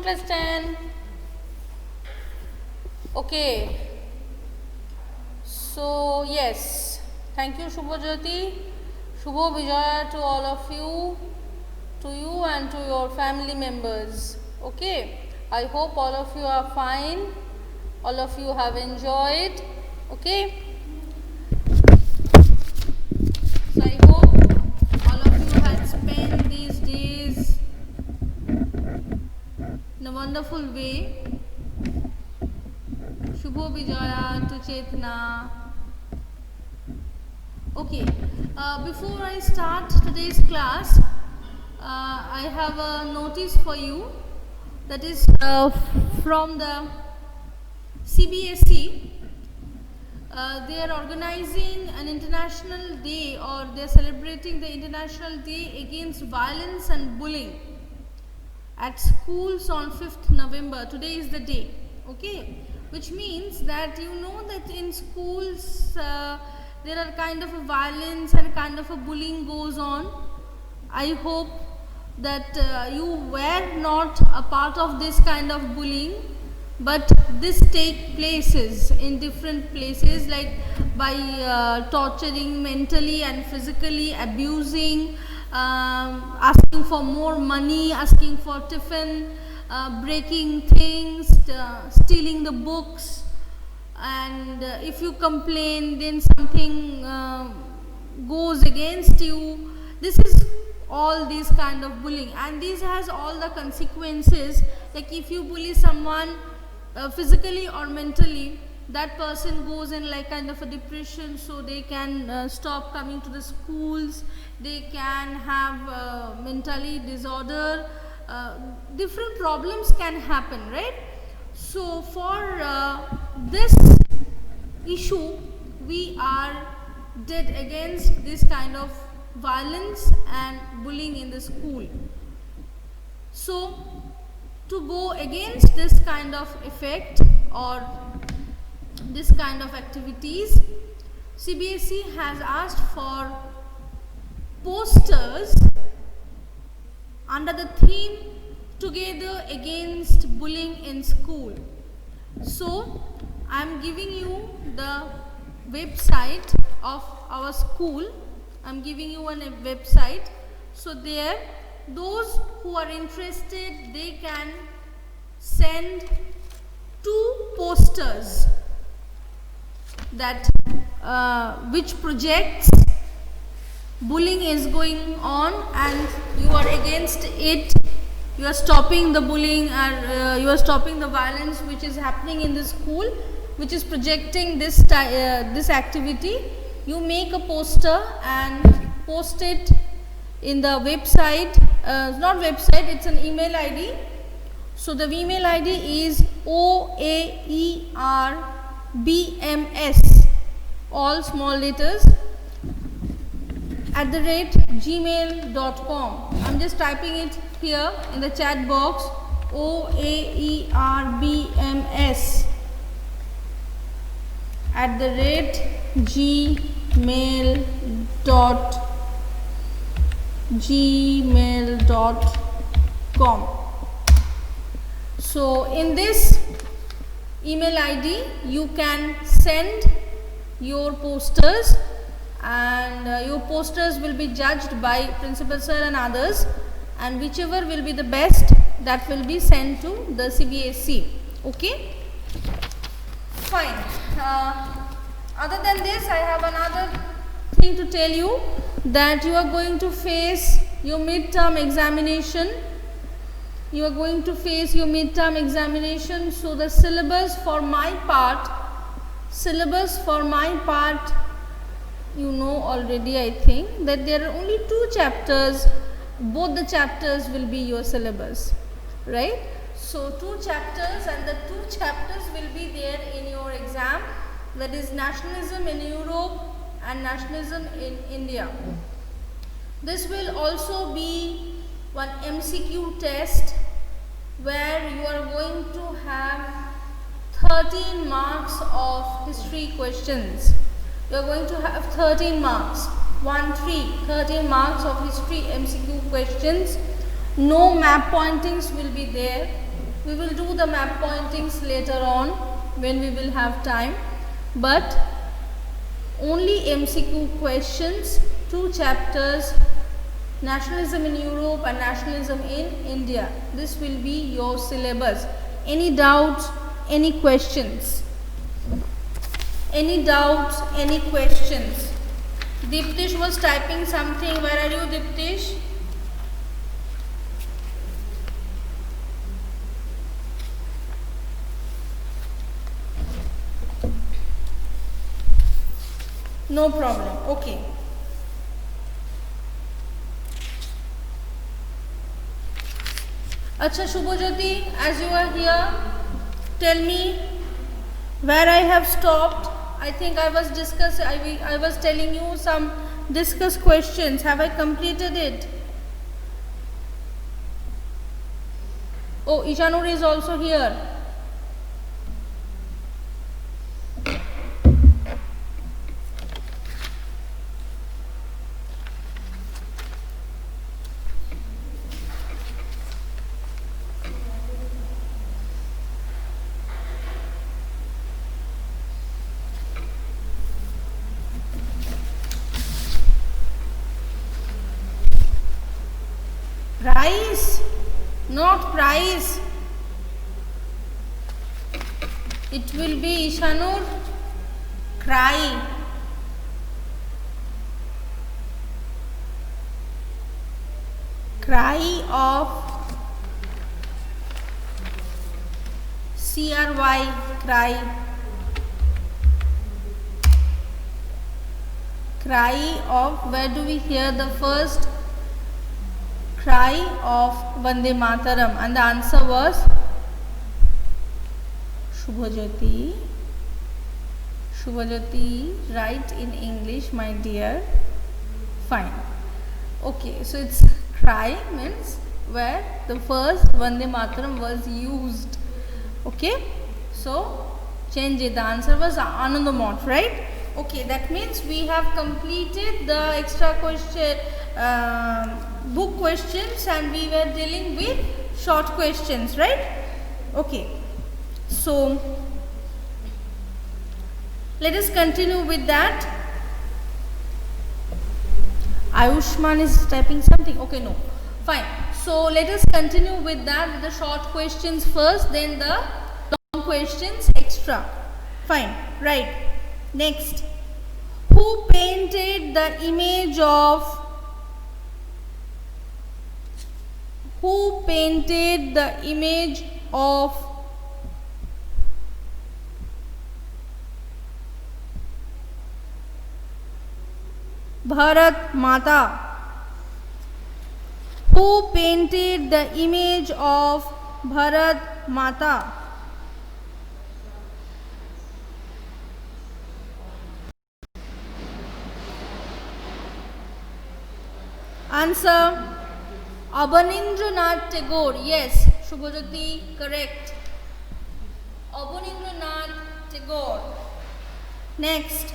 class 10. Okay. So yes, thank you Shubhajyoti, Shubho Vijaya to all of you, to you and to your family members. Okay, I hope all of you are fine, all of you have enjoyed. Okay, so I hope all of you had spent these days in a wonderful way. Shubho Vijaya to Chetna. Okay, before I start today's class, I have a notice for you, that is from the CBSE. They are organizing an international day, or they are celebrating the International Day Against Violence and Bullying at schools on 5th November. Today is the day, okay, which means that you know that in schools there are kind of a violence and kind of a bullying goes on. I hope that you were not a part of this kind of bullying, but this take places in different places, like by torturing mentally and physically, abusing, asking for more money, asking for tiffin, breaking things, stealing the books, and if you complain then something goes against you. This is all these kind of bullying, and this has all the consequences. Like if you bully someone physically or mentally, that person goes in like kind of a depression, so they can stop coming to the schools, they can have mentally disorder, different problems can happen, right? So for this issue, we are dead against this kind of violence and bullying in the school. So to go against this kind of effect or this kind of activities, CBSE has asked for posters under the theme Together Against Bullying in School. So I am giving you the website of our school. I am giving you a website. So there, those who are interested, they can send 2 posters that which projects bullying is going on and you are against it. You are stopping the bullying, or you are stopping the violence which is happening in the school, which is projecting this this activity. You make a poster and post it in the website. Not website, it's an email ID. So the email ID is OAERBMS, all small letters, @gmail.com. I'm just typing it here in the chat box, OAERBMS @gmail.com. So in this email ID you can send your posters, and your posters will be judged by principal sir and others, and whichever will be the best, that will be sent to the CBSE. Okay, fine. Other than this, I have another thing to tell you, that you are going to face your midterm examination. You are going to face your midterm examination. So the syllabus for my part, you know already, I think, that there are only 2 chapters. Both the chapters will be your syllabus, right? So 2 chapters, and the 2 chapters will be there in your exam, that is nationalism in Europe and nationalism in India. This will also be one MCQ test, where you are going to have 13 marks of history questions. You are going to have 13 marks, 13 marks of history MCQ questions. No map pointings will be there, We will do the map pointings later on when we will have time, but only MCQ questions, 2 chapters, nationalism in Europe and nationalism in India. This will be your syllabus. Any doubts, any questions? Any doubts, any questions? Diptish was typing something. Where are you, Diptish? No problem. Okay. Acha Shubhajyoti, as you are here, tell me where I have stopped. I think I was I was telling you some discuss questions. Have I completed it? Oh, Ishanur is also here. Price, not price. It will be Ishanur. Cry. Cry of CRY, cry. Cry of, where do we hear the first cry of Vande Mataram? And the answer was Shubhajyoti. Shubhajyoti, write in English, my dear. Fine. Okay, so it's cry means where the first Vande Mataram was used. Okay, so change it. The answer was Anandamot, right? Okay, that means we have completed the extra question book questions and we were dealing with short questions, right? Okay, so let us continue with that. Ayushman is typing something. Okay, no, fine. So let us continue with that, with the short questions first, then the long questions extra. Fine, right. Next, who painted the image of Bharat Mata? Who painted the image of Bharat Mata? Answer, Abanindranath Tagore. Yes, Shubhajyoti, correct. Abanindranath Tagore. Next.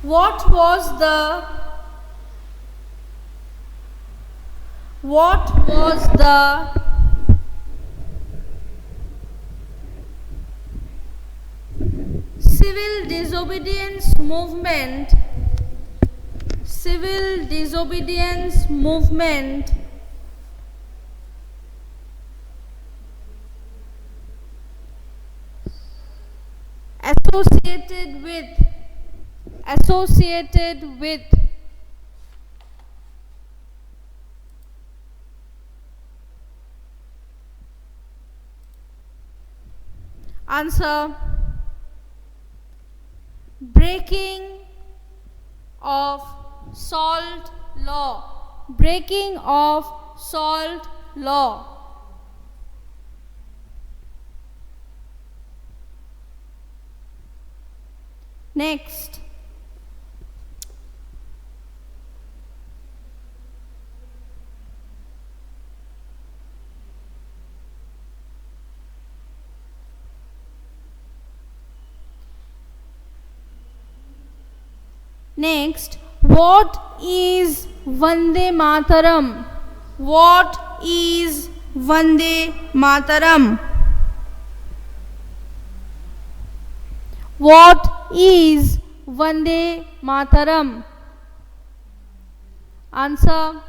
What was the civil disobedience movement associated with answer, breaking of salt law. Breaking of salt law. Next, Next, what is Vande Mataram? What is Vande Mataram? What is Vande Mataram? Answer.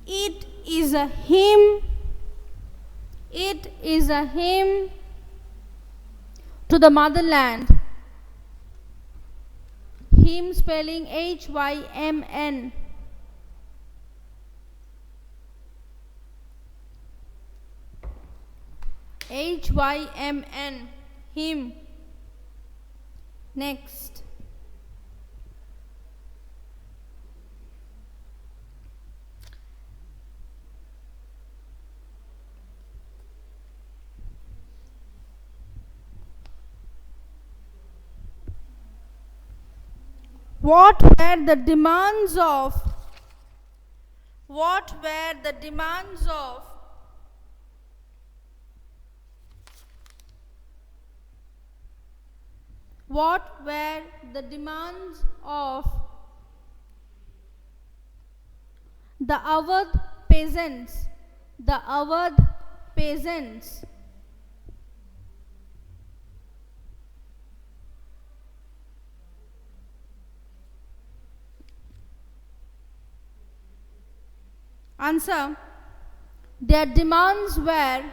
It is a hymn. It is a hymn to the motherland. Hymn spelling Hymn. Hymn. Hymn. Next. What were the demands of What were the demands of What were the demands of the Awadh peasants? The Awadh peasants. Answer. Their demands were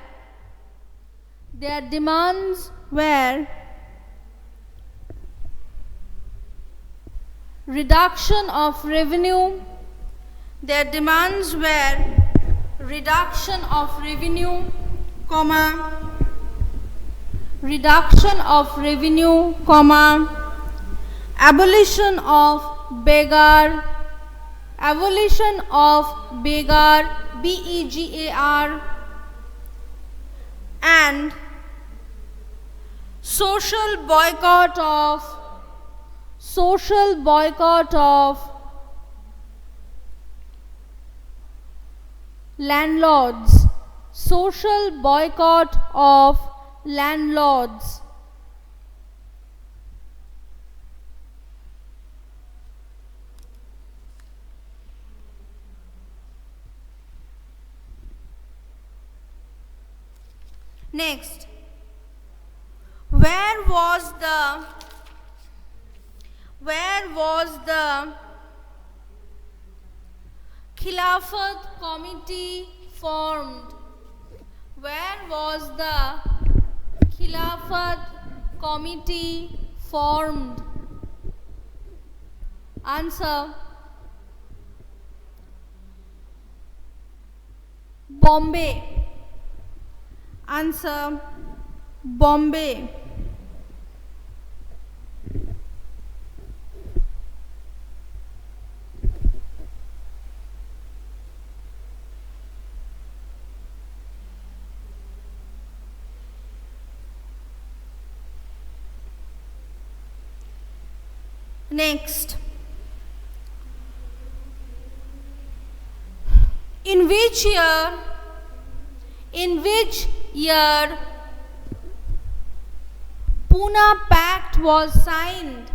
reduction of revenue. Their demands were reduction of revenue, reduction of revenue, abolition of beggar, BEGAR, and social boycott of landlords. Social boycott of landlords. Next, where was the Khilafat committee formed? Where was the Khilafat committee formed? Answer. Bombay. Answer. Bombay. Next, in which year Pune Pact was signed?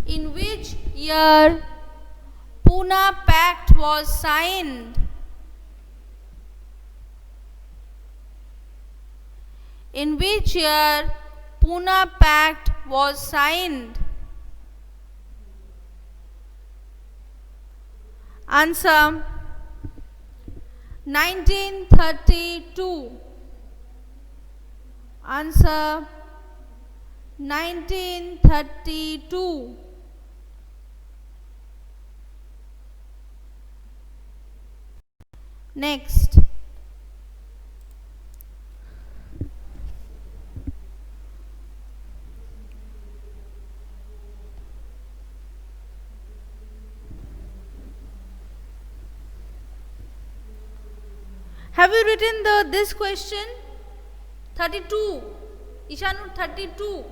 In which year Pune Pact was signed? In which year Pune Pact was signed? Answer. 1932. Answer. 1932. Next. Have you written this question? 32. Ishanu 32.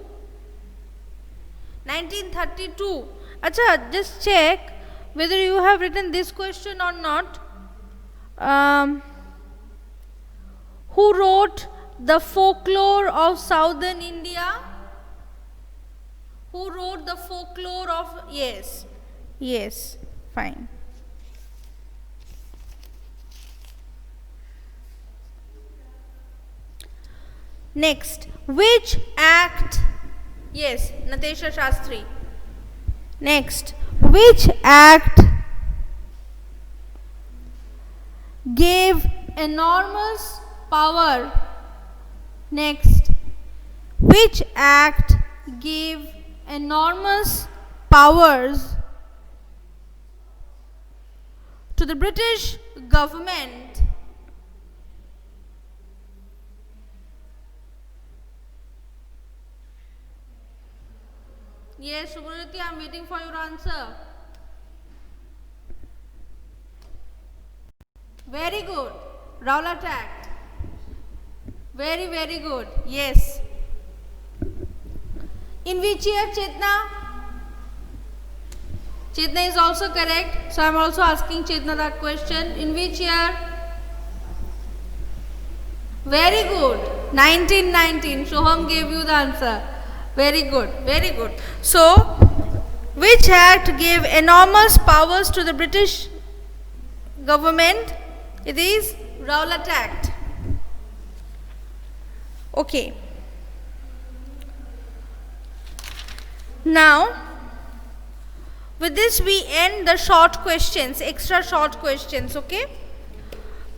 1932. Acha, just check whether you have written this question or not. Who wrote the folklore of southern India? Who wrote the folklore of, yes, yes, fine. Next, which act, yes, Natesha Shastri. Next, which act gave enormous power? Next, which act gave enormous powers to the British government? Yes, Subhriti, I am waiting for your answer. Very good. Rowlatt Act. Very, very good. Yes. In which year, Chetna? Chetna is also correct. So I am also asking Chetna that question. In which year? Very good. 1919. Shoham gave you the answer. Very good. Very good. So, which act gave enormous powers to the British government? It is Rowlatt Act. Okay. Now, with this we end the short questions, extra short questions, okay?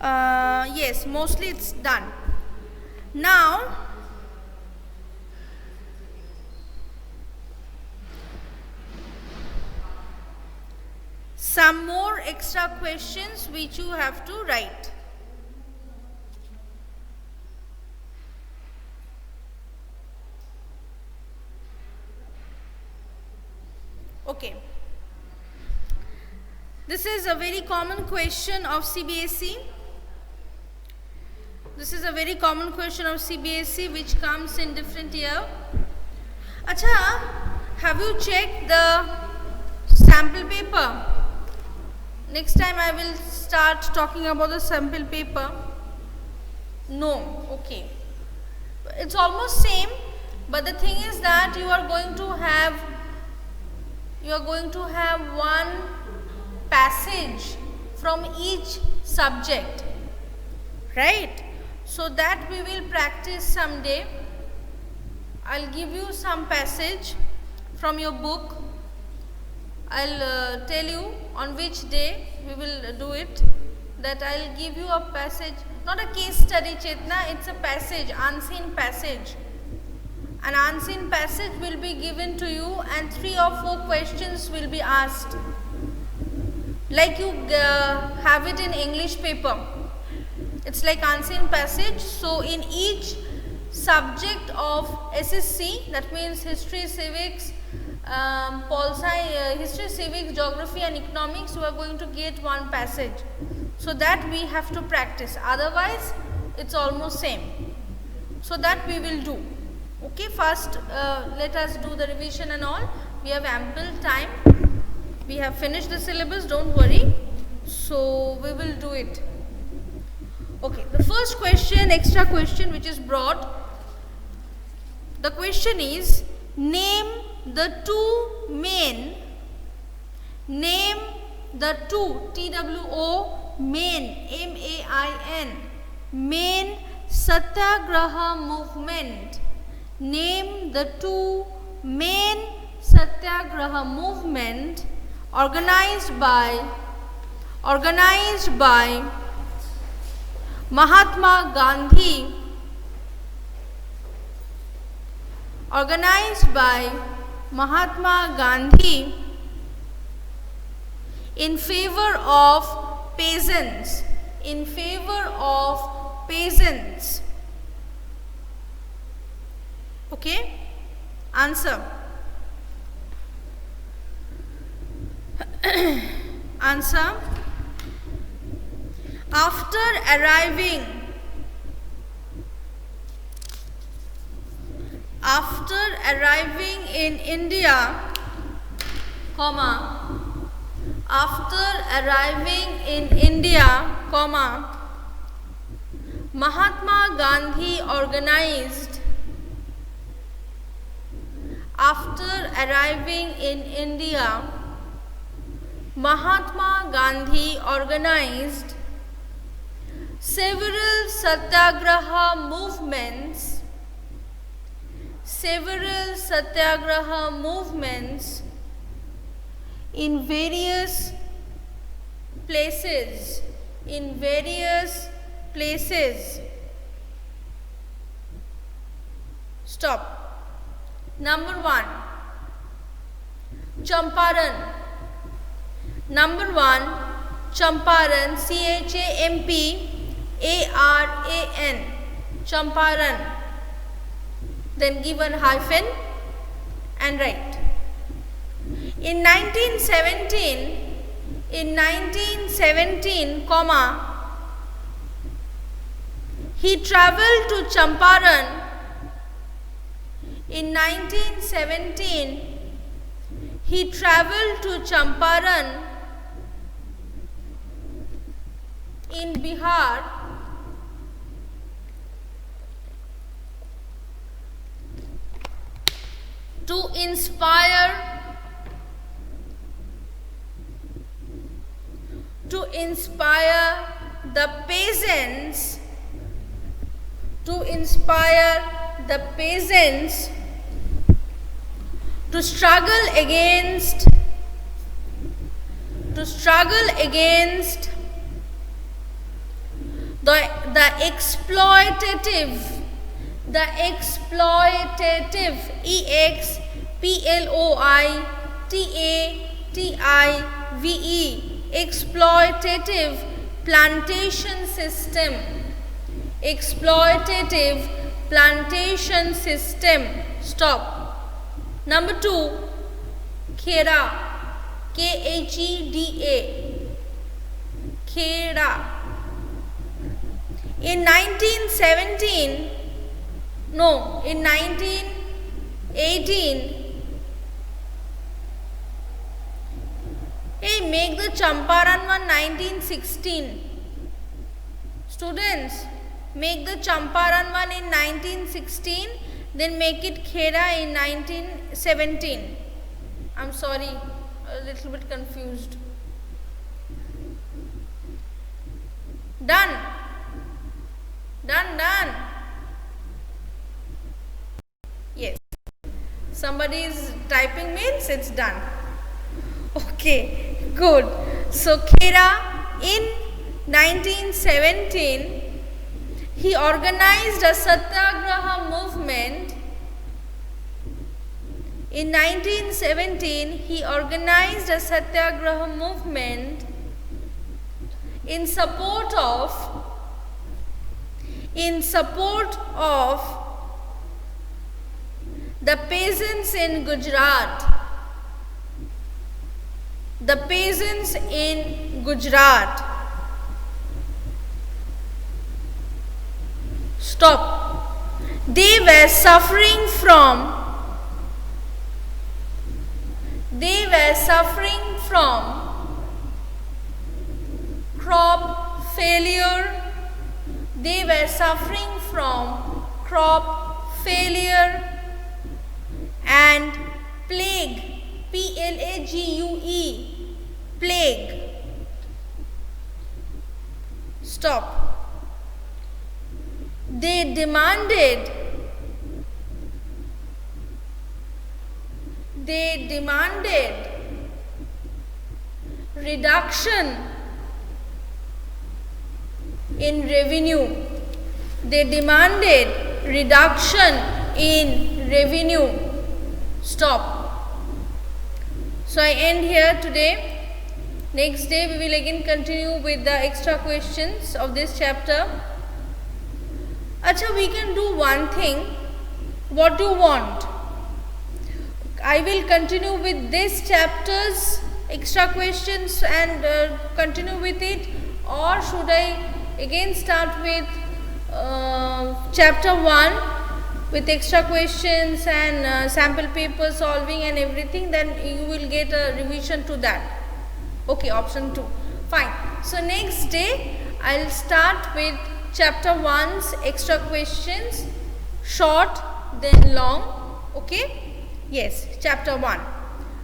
Yes, mostly it's done. Now, some more extra questions which you have to write. Okay. This is a very common question of CBSE. This is a very common question of CBSE which comes in different year. Acha, have you checked the sample paper? Next time I will start talking about the sample paper. No, okay. It's almost same, but the thing is that you are going to have one passage from each subject, right? So that we will practice someday. I'll give you some passage from your book. I'll tell you on which day we will do it. That I'll give you a passage, not a case study, Chetna, it's a passage, unseen passage. An unseen passage will be given to you and 3 or 4 questions will be asked. Like you have it in English paper. It's like unseen passage. So in each subject of SSC, that means history, civics, pol sci, history, civics, geography and economics, you are going to get one passage. So that we have to practice. Otherwise, it's almost same. So that we will do. Okay, first let us do the revision and all. We have ample time. We have finished the syllabus, don't worry. So we will do it. Okay, the first question, extra question which is brought. The question is, name the two main, T-W-O, main, M-A-I-N, main Satyagraha movement. Name the two main Satyagraha movement organized by Mahatma Gandhi, in favor of peasants, Okay, answer. Answer. After arriving in India, Mahatma Gandhi organized after arriving in India. Mahatma Gandhi organized several satyagraha movements in various places. Stop. Number 1, Champaran. Number 1, Champaran, Champaran, Champaran. Then give a hyphen and write. In 1917, he travelled to Champaran. In 1917, he travelled to Champaran in Bihar to inspire the peasants to struggle against the exploitative exploitative plantation system. Stop. Number 2, Khera, Kheda, Khera. In 1918, hey, make the Champaran one 1916. Students, make the Champaran one in 1916, then make it Khera in 1917. I'm sorry, a little bit confused. Done. Yes. Somebody is typing means it's done. Okay, good. So Khera in 1917, he organized a satyagraha movement. In 1917, he organized a satyagraha movement in support of the peasants in Gujarat. Stop. They were suffering from crop failure. And plague, plague. Stop. They demanded reduction in revenue. Stop. So I end here today. Next day we will again continue with the extra questions of this chapter. Acha, we can do one thing. What do you want? I will continue with this chapter's extra questions and continue with it, or should I again start with chapter 1 with extra questions and sample paper solving and everything? Then you will get a revision to that. Okay, option 2. Fine. So next day I'll start with chapter 1's extra questions, short then long. Okay, yes, chapter 1.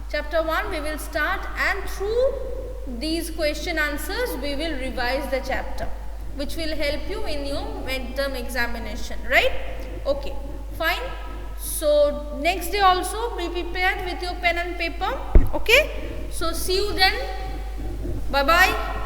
Chapter 1 we will start, and through these question answers we will revise the chapter, which will help you in your midterm examination, right? Okay, fine. So next day also be prepared with your pen and paper. Okay, so see you then. Bye bye.